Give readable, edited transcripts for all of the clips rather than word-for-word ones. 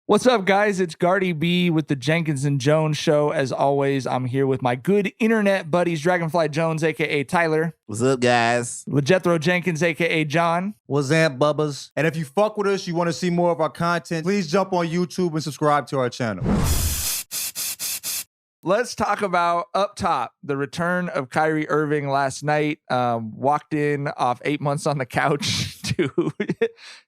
What's up, guys? It's Gardy B with the Jenkins Jonez show. As always, I'm here with my good internet buddies, Dragonfly Jones, a.k.a. Tyler. What's up, guys? With Jethro Jenkins, a.k.a. John. What's up, bubbas? And if you fuck with us, you want to see more of our content, please jump on YouTube and subscribe to our channel. Let's talk about up top, the return of Kyrie Irving last night. Walked in off 8 months on the couch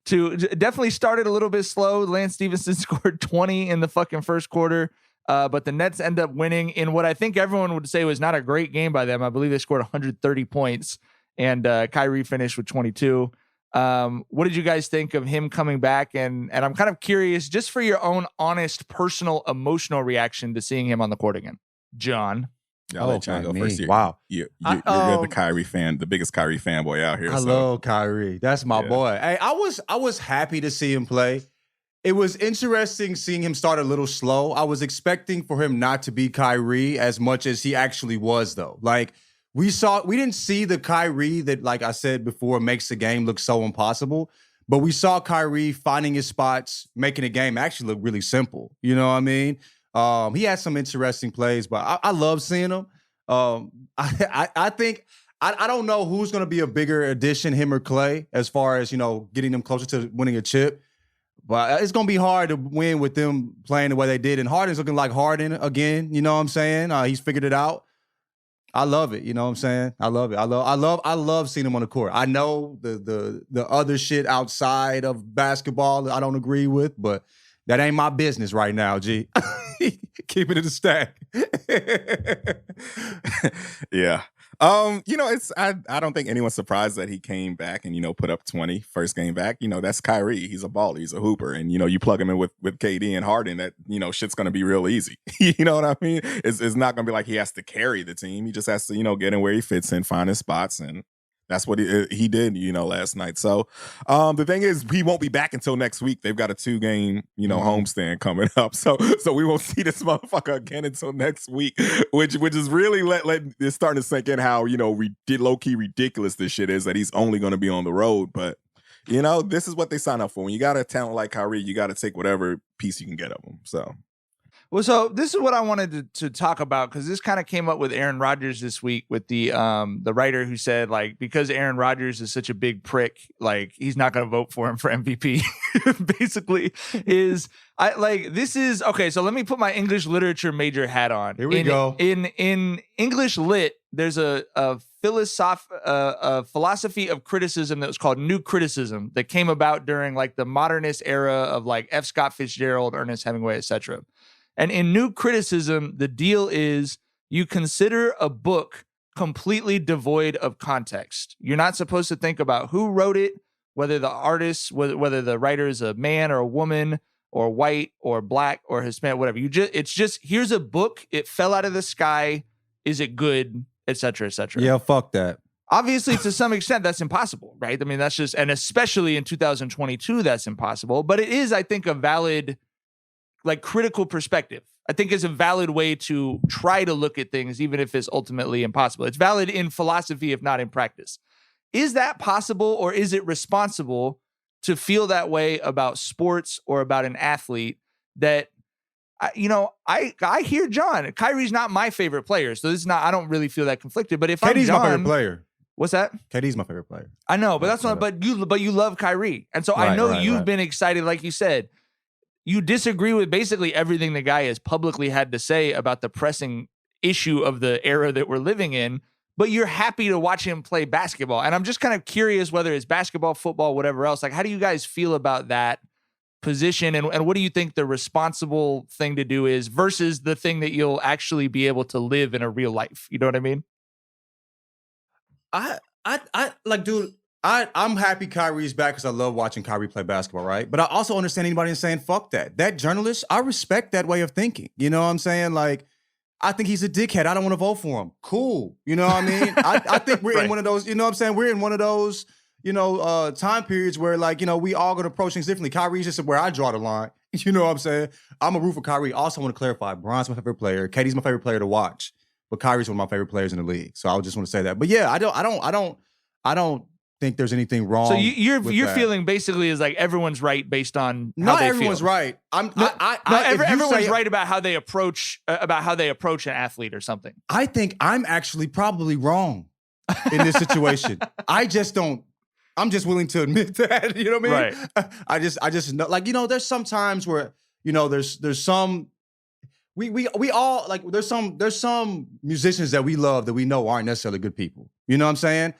to definitely started a little bit slow. Lance Stevenson scored 20 in the fucking first quarter, but the Nets end up winning in what I think everyone would say was not a great game by them. I believe they scored 130 points, and Kyrie finished with 22. What did you guys think of him coming back? And I'm kind of curious, just for your own honest, personal, emotional reaction to seeing him on the court again. John. I'll let John go first. Wow. You're the Kyrie fan, the biggest Kyrie fanboy out here. I love Kyrie. That's my boy. Hey, I was happy to see him play. It was interesting seeing him start a little slow. I was expecting for him not to be Kyrie as much as he actually was, though. Like, we didn't see the Kyrie that, like I said before, makes the game look so impossible. But we saw Kyrie finding his spots, making the game actually look really simple. You know what I mean? He had some interesting plays, but I love seeing him. I think I don't know who's going to be a bigger addition, him or Clay, as far as, getting them closer to winning a chip. But it's going to be hard to win with them playing the way they did. And Harden's looking like Harden again. You know what I'm saying? He's figured it out. I love it. You know what I'm saying? I love it. I love seeing him on the court. I know the other shit outside of basketball that I don't agree with, but that ain't my business right now, G. Keep it in the stack. Yeah. I don't think anyone's surprised that he came back and, put up 20 first game back. That's Kyrie. He's a baller. He's a hooper. And, you plug him in with KD and Harden, that, shit's going to be real easy. You know what I mean? It's not going to be like he has to carry the team. He just has to, get in where he fits in, find his spots. And that's what he did, last night. So the thing is, he won't be back until next week. They've got a 2-game, homestand coming up. So we won't see this motherfucker again until next week, which is really it's starting to sink in how, low-key ridiculous this shit is, that he's only going to be on the road. But, this is what they sign up for. When you got a talent like Kyrie, you got to take whatever piece you can get of him. Well, so this is what I wanted to talk about, because this kind of came up with Aaron Rodgers this week with the writer who said, like, because Aaron Rodgers is such a big prick, like, he's not going to vote for him for MVP. Basically, this is okay. So let me put my English literature major hat on. Here we go. In English lit, there's a philosophy of criticism that was called New Criticism that came about during like the modernist era of like F. Scott Fitzgerald, Ernest Hemingway, etc. And in New Criticism, the deal is you consider a book completely devoid of context. You're not supposed to think about who wrote it, whether the artist, whether the writer is a man or a woman or white or black or Hispanic, whatever. It's just, here's a book. It fell out of the sky. Is it good? Et cetera, et cetera. Yeah, fuck that. Obviously, to some extent, that's impossible, right? I mean, that's just, and especially in 2022, that's impossible. But it is, I think, a valid, like, critical perspective. I think is a valid way to try to look at things, even if it's ultimately impossible. It's valid in philosophy, if not in practice. Is that possible, or is it responsible to feel that way about sports or about an athlete that, I hear John. Kyrie's not my favorite player, so this is not, I don't really feel that conflicted. But if KD's I'm John, my favorite player. What's that? KD's my favorite player. I know, but that's not, but you love Kyrie. And so I know you've been excited, like you said. You disagree with basically everything the guy has publicly had to say about the pressing issue of the era that we're living in, but you're happy to watch him play basketball. And I'm just kind of curious, whether it's basketball, football, whatever else, like, how do you guys feel about that position? And what do you think the responsible thing to do is versus the thing that you'll actually be able to live in a real life? You know what I mean? I'm happy Kyrie's back because I love watching Kyrie play basketball, right? But I also understand anybody saying, fuck that. That journalist, I respect that way of thinking. You know what I'm saying? Like, I think he's a dickhead. I don't want to vote for him. Cool. You know what I mean? I think we're in one of those, you know what I'm saying? We're in one of those, time periods where, like, we all going to approach things differently. Kyrie's just where I draw the line. You know what I'm saying? I'm a root for Kyrie. Also want to clarify, Bron's my favorite player. KD's my favorite player to watch. But Kyrie's one of my favorite players in the league. So I just want to say that. But yeah, I don't think there's anything wrong. So your that. feeling basically is like everyone's right based on how not they everyone's feel. right. Everyone's right about how they approach an athlete or something. I think I'm actually probably wrong in this situation. I'm just willing to admit that. You know what I mean? Right. I just know, like, there's some times where, there's some. We all, like, there's some musicians that we love that we know aren't necessarily good people. You know what I'm saying?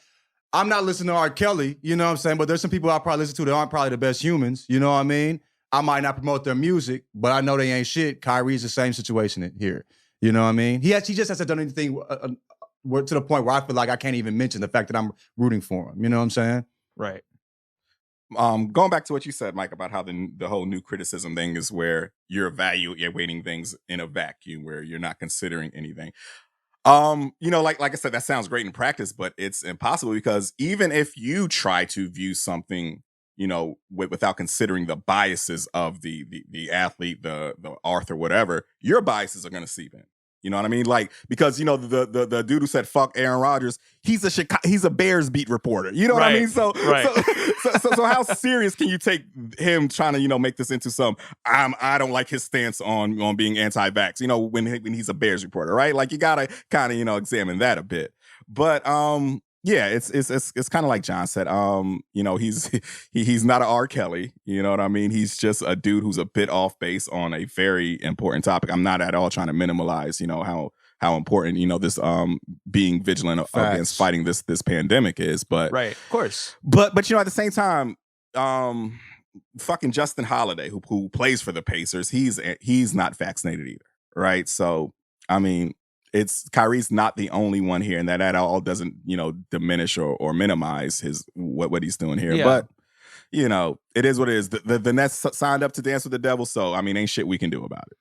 I'm not listening to R. Kelly, you know what I'm saying? But there's some people I probably listen to that aren't probably the best humans. You know what I mean? I might not promote their music, but I know they ain't shit. Kyrie's the same situation here. You know what I mean? He just hasn't done anything to the point where I feel like I can't even mention the fact that I'm rooting for him. You know what I'm saying? Right. Going back to what you said, Mike, about how the whole new criticism thing is where you're evaluating things in a vacuum, where you're not considering anything. Like I said, that sounds great in practice, but it's impossible, because even if you try to view something, without considering the biases of the athlete, the author, whatever, your biases are going to seep in. You know what I mean? Like, because, the dude who said fuck Aaron Rodgers, he's a Bears beat reporter. You know what I mean? So how serious can you take him trying to, make this into some, I don't like his stance on being anti-vax, when he's a Bears reporter, right? Like, you gotta kind of, examine that a bit. But yeah, it's kind of like John said. He's not an R. Kelly. You know what I mean? He's just a dude who's a bit off base on a very important topic. I'm not at all trying to minimize, how important, this being vigilant against fighting this pandemic is. But right, of course. But at the same time, fucking Justin Holiday, who plays for the Pacers, he's not vaccinated either, right? So I mean, Kyrie's not the only one here, and that all doesn't, diminish or minimize his what he's doing here. Yeah. But it is what it is. The Nets signed up to dance with the devil, so I mean, ain't shit we can do about it.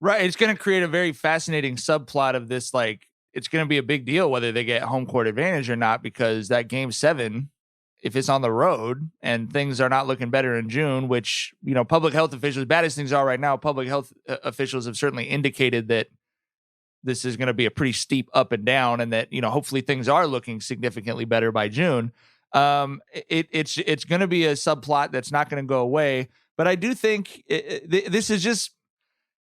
Right. It's going to create a very fascinating subplot of this. Like, it's going to be a big deal whether they get home court advantage or not, because that Game 7, if it's on the road and things are not looking better in June, which, public health officials, bad as things are right now, public health officials have certainly indicated that this is going to be a pretty steep up and down, and that, hopefully things are looking significantly better by June. It's going to be a subplot that's not going to go away. But I do think this is just,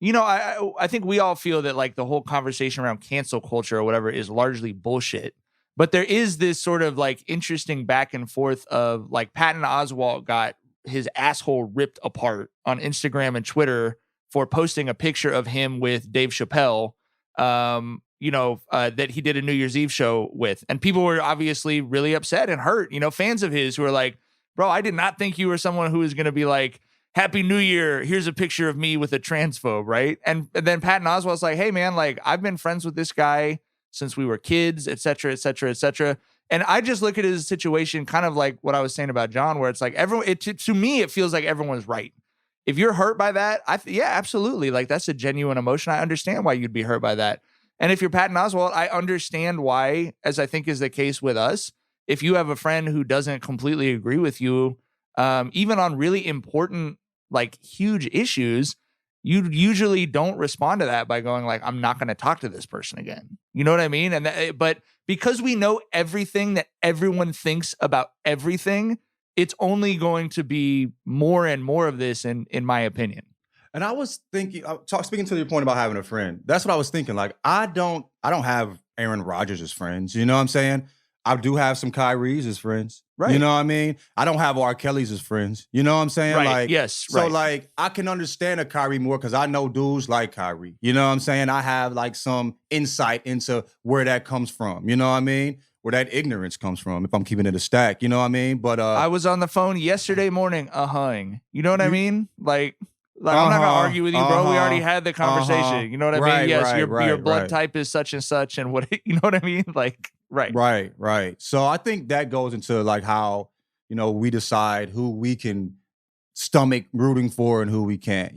I think we all feel that, like, the whole conversation around cancel culture or whatever is largely bullshit. But there is this sort of, like, interesting back and forth of, like, Patton Oswalt got his asshole ripped apart on Instagram and Twitter for posting a picture of him with Dave Chappelle, that he did a New Year's Eve show with. And people were obviously really upset and hurt, fans of his who were like, bro, I did not think you were someone who was going to be like, Happy New Year, here's a picture of me with a transphobe, right? And then Patton Oswalt's like, hey man, like, I've been friends with this guy since we were kids, et cetera, et cetera, et cetera. And I just look at his situation kind of like what I was saying about John, where it's like to me, it feels like everyone's right. If you're hurt by that, yeah, absolutely. Like, that's a genuine emotion. I understand why you'd be hurt by that. And if you're Patton Oswalt, I understand why, as I think is the case with us, if you have a friend who doesn't completely agree with you, even on really important, like, huge issues, you usually don't respond to that by going like, I'm not going to talk to this person again. You know what I mean? And but because we know everything that everyone thinks about everything, it's only going to be more and more of this, in my opinion. And I was thinking, speaking to your point about having a friend, that's what I was thinking. Like, I don't have Aaron Rodgers as friends. You know what I'm saying? I do have some Kyries as friends. Right. You know what I mean? I don't have R. Kelly's as friends. You know what I'm saying? Right. Like, yes. So, right. like, I can understand a Kyrie more because I know dudes like Kyrie. You know what I'm saying? I have, like, some insight into where that comes from. You know what I mean? Where that ignorance comes from, if I'm keeping it a stack. You know what I mean? But I was on the phone yesterday morning, you know what I mean? Like I'm not gonna argue with you, bro. We already had the conversation. You know what I mean? Yes, your blood type is such and such, and what you know what I mean? Like, right. So I think that goes into, like, how, we decide who we can stomach rooting for and who we can't.